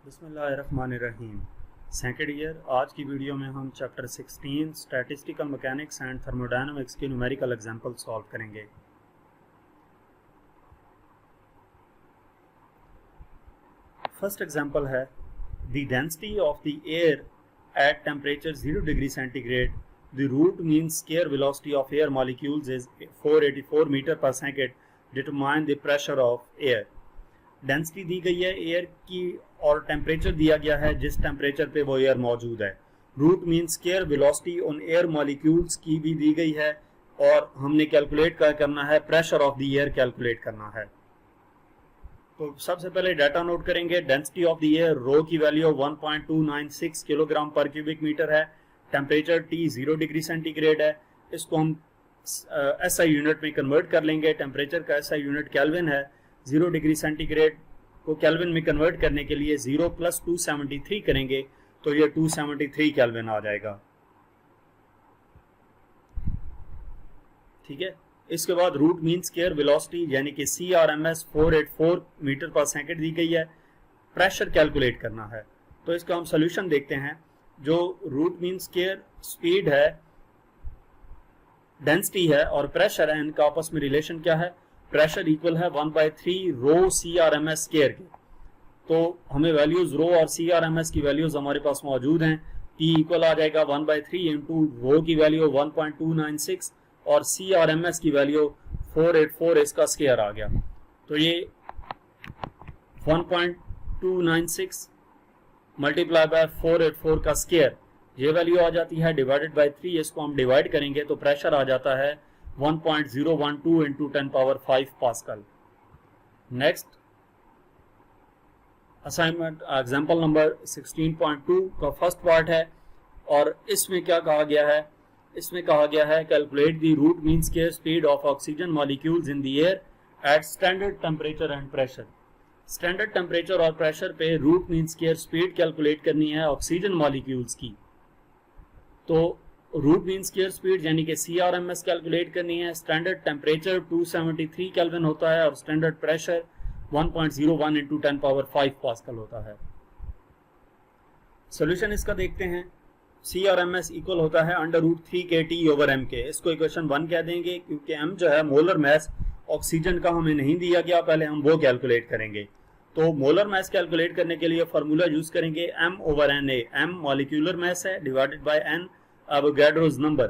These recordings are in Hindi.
बिस्मिल्लाहिर्रहमानिर्रहीम। Second year. आज की वीडियो में हम chapter 16 statistical mechanics and thermodynamics के न्यूमेरिकल एग्जांपल सॉल्व करेंगे। फर्स्ट एग्जांपल है the density of the air at temperature 0 degree centigrade, the root mean square velocity of air molecules is 484 meter per second, determine the pressure of air. Density दी गई है एयर की और टेम्परेचर दिया गया है जिस टेम्परेचर पे वो एयर मौजूद है। Root mean square velocity on air molecules की भी दी गई है और हमने कैलकुलेट करना है, pressure of the air calculate करना है। तो सबसे पहले डाटा नोट करेंगे। डेंसिटी ऑफ द एयर रो की वैल्यू 1.296 किलोग्राम पर क्यूबिक मीटर है। टेम्परेचर T 0 डिग्री सेंटीग्रेड है। इसको हम SI यूनिट में कन्वर्ट कर लेंगे। टेम्परेचर का SI यूनिट केल्विन है। 0 डिग्री सेंटीग्रेड को केल्विन में कन्वर्ट करने के लिए 0 + 273 करेंगे तो ये 273 केल्विन आ जाएगा। ठीक है। इसके बाद रूट मीन स्केयर वेलोसिटी यानी कि CRMS 484 मीटर पर सेकंड दी गई है। प्रेशर कैलकुलेट करना है तो इसका हम सोल्यूशन देखते हैं। जो रूट मीन स्केयर स्पीड है, डेंसिटी है और प्रेशर है, इनका आपस में रिलेशन क्या है? प्रेशर इक्वल है 1/3 रो CRMS स्केयर के। तो हमें वैल्यूज रो और CRMS की वैल्यूज हमारे पास मौजूद हैं। P इक्वल आ जाएगा 1/3 इंटू रो की वैल्यू 1.296 और CRMS की वैल्यू 484, इसका स्केयर आ गया। तो ये 1.296 मल्टीप्लाई बाय 484 का स्केयर, ये वैल्यू आ जाती है डिवाइडेड बाय 3। इसको हम डिवाइड करेंगे तो प्रेशर आ जाता है 1.012 into 10⁵ pascal. Next assignment example number 16.2 का फर्स्ट पार्ट है और इसमें क्या कहा गया है? इसमें कहा गया है calculate the root mean square speed of oxygen molecules in the air at standard temperature and pressure. Standard temperature और प्रेशर पे root mean square speed calculate करनी है ऑक्सीजन मॉलिक्यूल्स की। तो रूट मीन स्केयर स्पीड यानी कि CRMS कैलकुलेट करनी है। स्टैंडर्ड टेम्परेचर 273 केल्विन होता है और स्टैंडर्ड प्रेशर 1.01 इंटू 10⁵ पास्कल होता है। सोल्यूशन इसका देखते हैं। CRMS इक्वल होता है √3kT/m के। इसको इक्वेशन 1 कह देंगे क्योंकि m जो है मोलर मास ऑक्सीजन का हमें नहीं दिया गया, पहले हम वो कैलकुलेट करेंगे। तो मोलर मास कैलकुलेट करने के लिए फार्मूला यूज करेंगे m/Na। m मॉलिक्यूलर मास है divided by n Avogadro's number.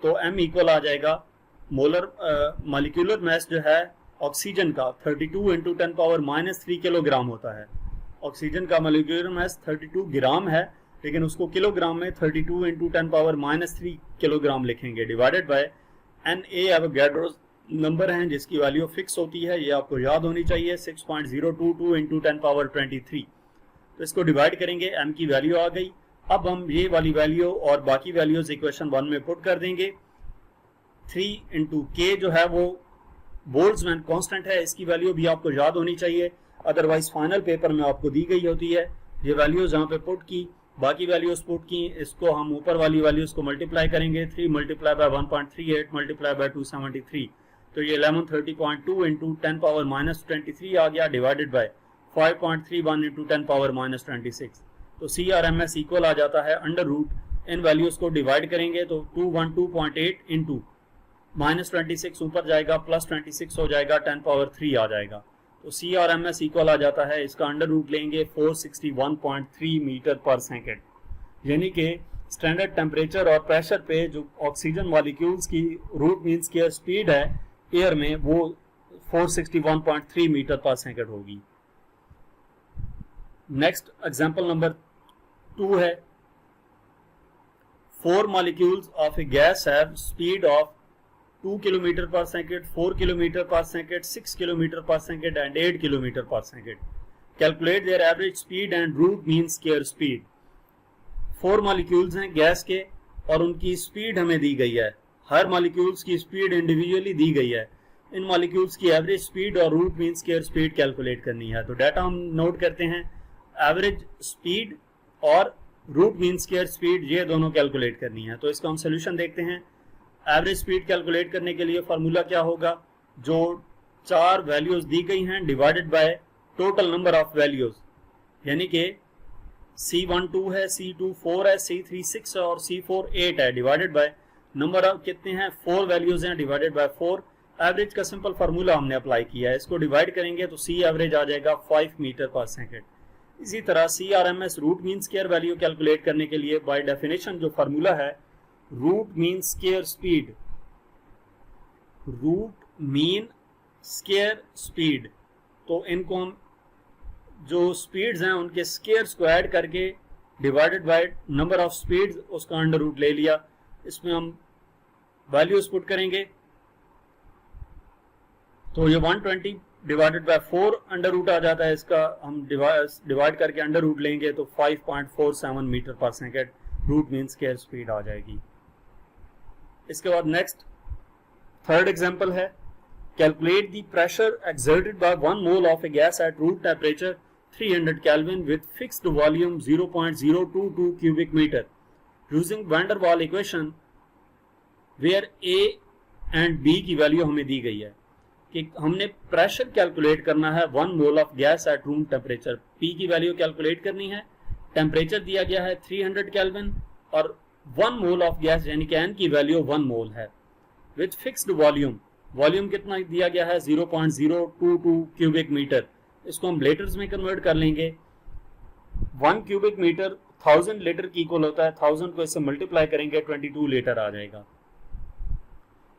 तो m इक्वल आ जाएगा मोलर मॉलिक्यूलर मास जो है ऑक्सीजन का 32 इंटू 10⁻³ किलोग्राम होता है। ऑक्सीजन का मॉलिक्यूलर मास 32 ग्राम है लेकिन उसको किलोग्राम में 32 इंटू 10⁻³ किलोग्राम लिखेंगे divided by Na Avogadro's number है जिसकी वैल्यू फिक्स होती है, ये आपको याद होनी चाहिए, 6.022 इंटू 10⁻23। तो इसको डिवाइड करेंगे, m की वैल्यू आ गई। अब हम ये वाली वैल्यू और बाकी वैल्यूज इक्वेशन 1 में पुट कर देंगे। 3 इंटू k जो है वो बोल्ट्जमैन कांस्टेंट है, इसकी वैल्यू भी आपको याद होनी चाहिए, अदरवाइज फाइनल पेपर में आपको दी गई होती है। ये वैल्यूज यहाँ पे पुट की, बाकी वैल्यूज पुट की, इसको हम ऊपर वाली वैल्यूज को मल्टीप्लाई करेंगे। 3 मल्टीप्लाई बाय 1.38 मल्टीप्लाई बाय 273, तो ये 1130.2 इंटू 10⁻23 आ गया डिवाइडेड बाय 5.31 इंटू 10⁻26। तो CRMS इक्वल आ जाता है अंडर रूट, इन वैल्यूज को डिवाइड करेंगे तो 212.8 इंटू -26 ऊपर जाएगा +26 हो जाएगा 10⁻3 आ जाएगा। तो CRMS इक्वल आ जाता है, इसका अंडर रूट लेंगे 461.3 मीटर पर सेकेंड। यानी कि स्टैंडर्ड टेम्परेचर और प्रेशर पे जो ऑक्सीजन मॉलिक्यूल्स की रूट मीन स्केयर स्पीड है एयर में वो 461.3 मीटर पर सेकेंड होगी। नेक्स्ट एग्जांपल नंबर 2 है। 4 molecules of a gas have speed of 2 km per second, 4 km per second, 6 km per second and 8 km per second. Calculate their average speed and root mean square speed. 4 molecules हैं गैस के और उनकी स्पीड हमें दी गई है। हर मॉलिक्यूल्स की स्पीड इंडिविजुअली दी गई है। इन मॉलिक्यूल्स की एवरेज स्पीड और root mean square speed calculate करनी है। तो डाटा हम नोट करते हैं। एवरेज स्पीड और रूट मीन स्क्वायर स्पीड ये दोनों कैलकुलेट करनी है। तो इसका हम सोल्यूशन देखते हैं। एवरेज स्पीड कैलकुलेट करने के लिए फार्मूला क्या होगा? जो 4 वैल्यूज दी गई हैं divided by total number of values, यानी कि C12 है, C2 4 है, C3 6 है और C4 8 है, डिवाइडेड बाय नंबर ऑफ कितने हैं 4 वैल्यूज हैं, डिवाइडेड बाय 4। एवरेज का सिंपल फार्मूला हमने अप्लाई किया है, इसको डिवाइड करेंगे तो C एवरेज आ जाएगा 5 मीटर पर सेकेंड। इसी तरह CRMS root mean square value calculate करने के लिए बाय डेफिनेशन जो फार्मूला है root mean square speed, root mean square speed, तो इनको हम जो स्पीड्स हैं उनके स्क्वायर्स को ऐड करके divided by number of speeds उसका अंडर रूट ले लिया। इसमें हम वैल्यूज पुट करेंगे तो ये 120 डिवाइडेड बाय 4 अंडर रूट आ जाता है, इसका हम डिवाइड करके अंडर रूट लेंगे तो 5.47 meter per second root mean square speed आ जाएगी। इसके बाद नेक्स्ट थर्ड एग्जांपल है, calculate the pressure exerted by 1 mole of a gas at room temperature 300 Kelvin with fixed volume 0.022 cubic meter using van der Waal equation where A and B की वैल्यू हमें दी गई है कि हमने प्रेशर कैलकुलेट करना है 1 mole of gas at room temperature, P की वैल्यू कैलकुलेट करनी है, टेम्परेचर दिया गया है 300 Kelvin और 1 मोल ऑफ गैस यानी कि N की वैल्यू 1 मोल है विथ फिक्स्ड वॉल्यूम, वॉल्यूम कितना दिया गया है 0.022 क्यूबिक मीटर। इसको हम लीटर्स में कन्वर्ट कर लेंगे, 1 क्यूबिक मीटर 1000 लीटर की इक्वल होता है, 1000 को इससे मल्टीप्लाई करेंगे 22 लीटर आ जाएगा।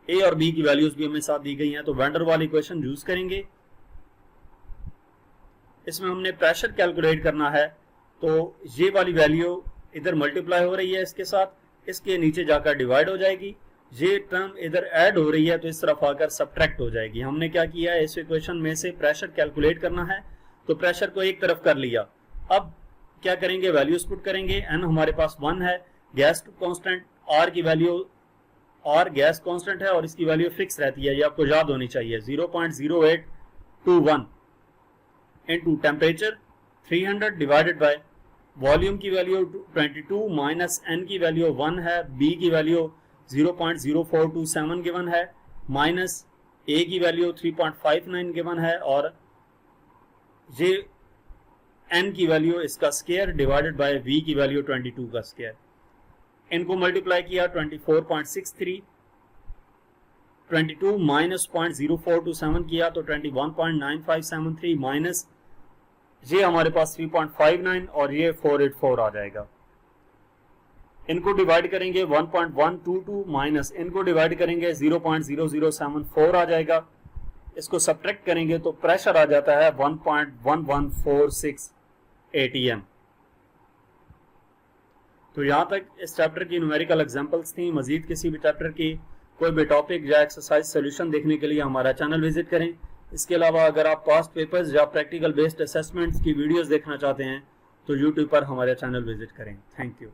ए और बी की वैल्यूज भी हमें साथ दी गई हैं तो वैन डर वाल इक्वेशन यूज करेंगे। इसमें हमने प्रेशर कैलकुलेट करना है तो ये वाली वैल्यू इधर मल्टीप्लाई हो रही है इसके साथ, इसके नीचे जाकर डिवाइड हो जाएगी, ये टर्म इधर ऐड हो रही है तो इस तरफ आकर सब्ट्रैक्ट हो जाएगी। हमने क्या किया है, इस इक्वेशन में से प्रेशर कैलकुलेट करना है तो प्रेशर को एक तरफ कर लिया। अब क्या करेंगे, वैल्यूज पुट करेंगे, एन हमारे पास 1 है, गैस कांस्टेंट आर की वैल्यू, आर गैस कांस्टेंट है और इसकी वैल्यू फिक्स रहती है, ये आपको याद होनी चाहिए 0.0821 into temperature 300 divided by volume की वैल्यू 22 माइनस एन की वैल्यू 1 है, बी की वैल्यू 0.0427 गिवन है, माइनस ए की वैल्यू 3.59 गिवन है और ये एन की वैल्यू इसका स्क्वायर डिवाइडेड बाय वी की वैल्यू 22 का स्क्वायर। इनको मल्टीप्लाई किया 24.63, 22 माइनस 0.0427 किया तो 21.9573 माइनस ये हमारे पास 3.59 और ये 484 आ जाएगा। इनको डिवाइड करेंगे 1.122 माइनस इनको डिवाइड करेंगे 0.0074 आ जाएगा। इसको सब्ट्रैक्ट करेंगे तो प्रेशर आ जाता है 1.1146 ATM। तो यहां तक इस चैप्टर की न्यूमेरिकल एग्जांपल्स थी। मजीद किसी भी चैप्टर की कोई भी टॉपिक या एक्सरसाइज सोल्यूशन देखने के लिए हमारा चैनल विजिट करें। इसके अलावा अगर आप पास्ट पेपर्स या प्रैक्टिकल बेस्ड असेसमेंट्स की वीडियोस देखना चाहते हैं तो यूट्यूब पर हमारे चैनल विजिट करें। Thank you.